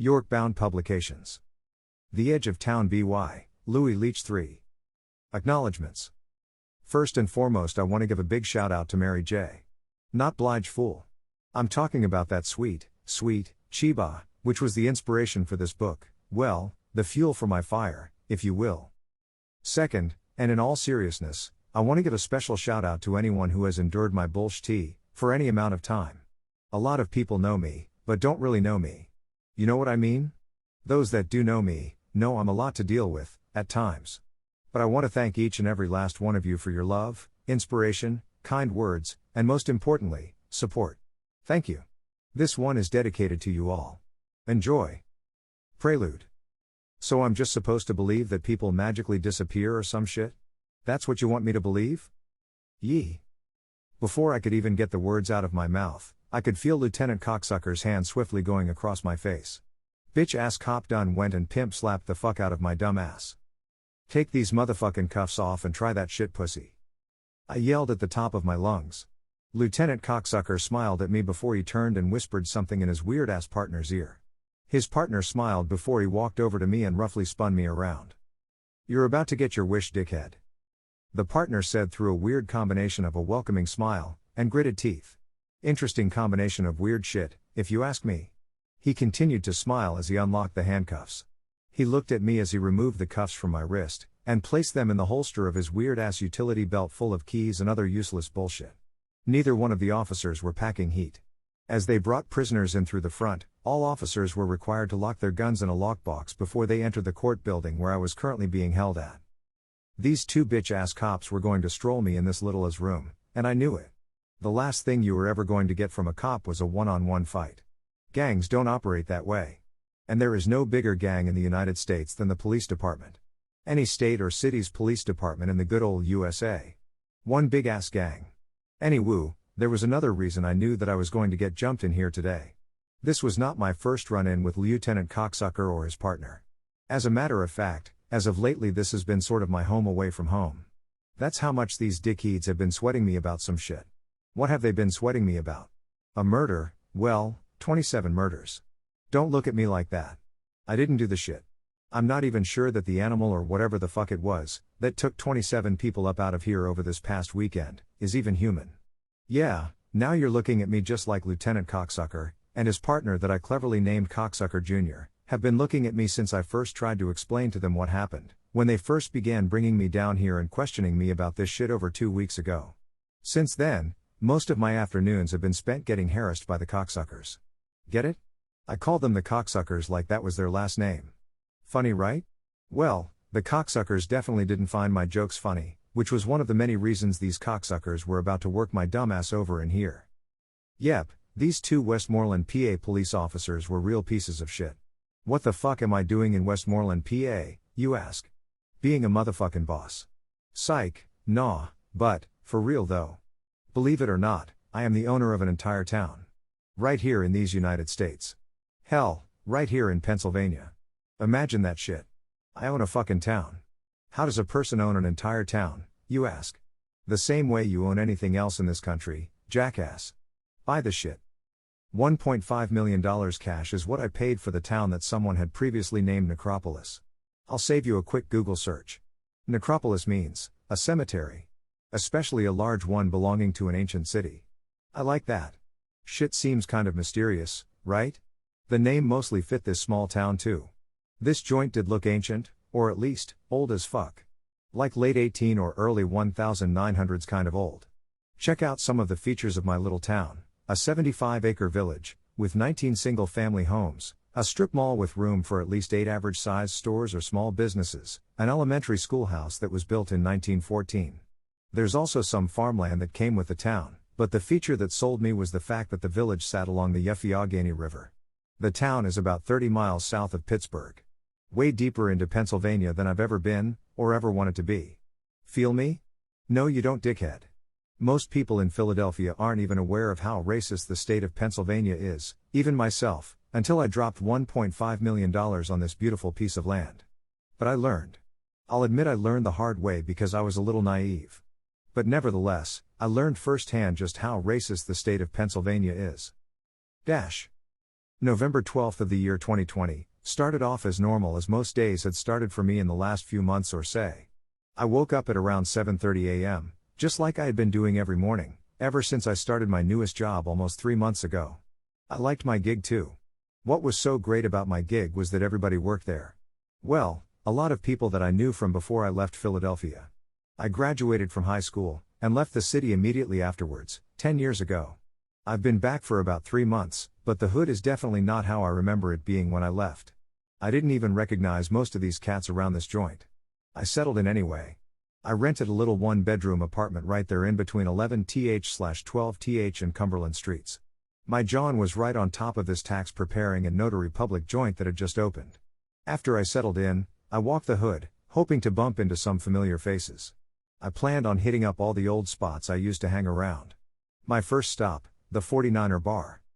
York-bound publications. The Edge of Town by Louis Leach 3. Acknowledgements. First and foremost, I want to give a big shout out to Mary J. Not Blige Fool. I'm talking about that sweet Chiba, which was the inspiration for this book, well, the fuel for my fire, if you will. Second, and in all seriousness, I want to give a special shout out to anyone who has endured my bullshit for any amount of time. A lot of people know me, but don't really know me. You know what I mean? Those that do know me, know I'm a lot to deal with, at times. But I want to thank each and every last one of you for your love, inspiration, kind words, and most importantly, support. Thank you. This one is dedicated to you all. Enjoy. Prelude. So I'm just supposed to believe that people magically disappear or some shit? That's what you want me to believe? Yee. Before I could even get the words out of my mouth, I could feel Lieutenant Cocksucker's hand swiftly going across my face. Bitch ass cop done went and pimp slapped the fuck out of my dumb ass. Take these motherfucking cuffs off and try that shit, pussy. I yelled at the top of my lungs. Lieutenant Cocksucker smiled at me before he turned and whispered something in his weird ass partner's ear. His partner smiled before he walked over to me and roughly spun me around. You're about to get your wish, dickhead. The partner said through a weird combination of a welcoming smile and gritted teeth. Interesting combination of weird shit, if you ask me. He continued to smile as he unlocked the handcuffs. He looked at me as he removed the cuffs from my wrist and placed them in the holster of his weird-ass utility belt full of keys and other useless bullshit. Neither one of the officers were packing heat. As they brought prisoners in through the front, all officers were required to lock their guns in a lockbox before they entered the court building where I was currently being held at. These two bitch-ass cops were going to stroll me in this little-ass room, and I knew it. The last thing you were ever going to get from a cop was a one-on-one fight. Gangs don't operate that way. And there is no bigger gang in the United States than the police department. Any state or city's police department in the good old USA. One big-ass gang. Anywho, there was another reason I knew that I was going to get jumped in here today. This was not my first run-in with Lieutenant Cocksucker or his partner. As a matter of fact, as of lately this has been sort of my home away from home. That's how much these dickheads have been sweating me about some shit. What have they been sweating me about? A murder, well, 27 murders. Don't look at me like that. I didn't do the shit. I'm not even sure that the animal or whatever the fuck it was, that took 27 people up out of here over this past weekend, is even human. Yeah, now you're looking at me just like Lieutenant Cocksucker, and his partner that I cleverly named Cocksucker Jr., have been looking at me since I first tried to explain to them what happened, when they first began bringing me down here and questioning me about this shit over 2 weeks ago. Since then, most of my afternoons have been spent getting harassed by the cocksuckers. Get it? I called them the cocksuckers like that was their last name. Funny, right? Well, the cocksuckers definitely didn't find my jokes funny, which was one of the many reasons these cocksuckers were about to work my dumbass over in here. Yep, these two Westmoreland, PA police officers were real pieces of shit. What the fuck am I doing in Westmoreland, PA, you ask? Being a motherfucking boss. Psych, nah, but, for real though. Believe it or not, I am the owner of an entire town. Right here in these United States. Hell, right here in Pennsylvania. Imagine that shit. I own a fucking town. How does a person own an entire town, you ask? The same way you own anything else in this country, jackass. Buy the shit. $1.5 million cash is what I paid for the town that someone had previously named Necropolis. I'll save you a quick Google search. Necropolis means a cemetery. Especially a large one belonging to an ancient city. I like that. Shit seems kind of mysterious, right? The name mostly fit this small town too. This joint did look ancient, or at least, old as fuck. Like late 18 or early 1900s kind of old. Check out some of the features of my little town. A 75-acre village, with 19 single-family homes, a strip mall with room for at least 8 average-sized stores or small businesses, an elementary schoolhouse that was built in 1914. There's also some farmland that came with the town, but the feature that sold me was the fact that the village sat along the Youghiogheny River. The town is about 30 miles south of Pittsburgh. Way deeper into Pennsylvania than I've ever been, or ever wanted to be. Feel me? No you don't, dickhead. Most people in Philadelphia aren't even aware of how racist the state of Pennsylvania is, even myself, until I dropped $1.5 million on this beautiful piece of land. But I learned. I'll admit I learned the hard way because I was a little naive. But nevertheless, I learned firsthand just how racist the state of Pennsylvania is. November 12th of the year 2020, started off as normal as most days had started for me in the last few months or say. I woke up at around 7:30 a.m., just like I had been doing every morning, ever since I started my newest job almost 3 months ago. I liked my gig too. What was so great about my gig was that everybody worked there. Well, a lot of people that I knew from before I left Philadelphia. I graduated from high school, and left the city immediately afterwards, 10 years ago. I've been back for about 3 months, but the hood is definitely not how I remember it being when I left. I didn't even recognize most of these cats around this joint. I settled in anyway. I rented a little one-bedroom apartment right there in between 11th/12th and Cumberland Streets. My John was right on top of this tax preparing and notary public joint that had just opened. After I settled in, I walked the hood, hoping to bump into some familiar faces. I planned on hitting up all the old spots I used to hang around. My first stop, the 49er Bar.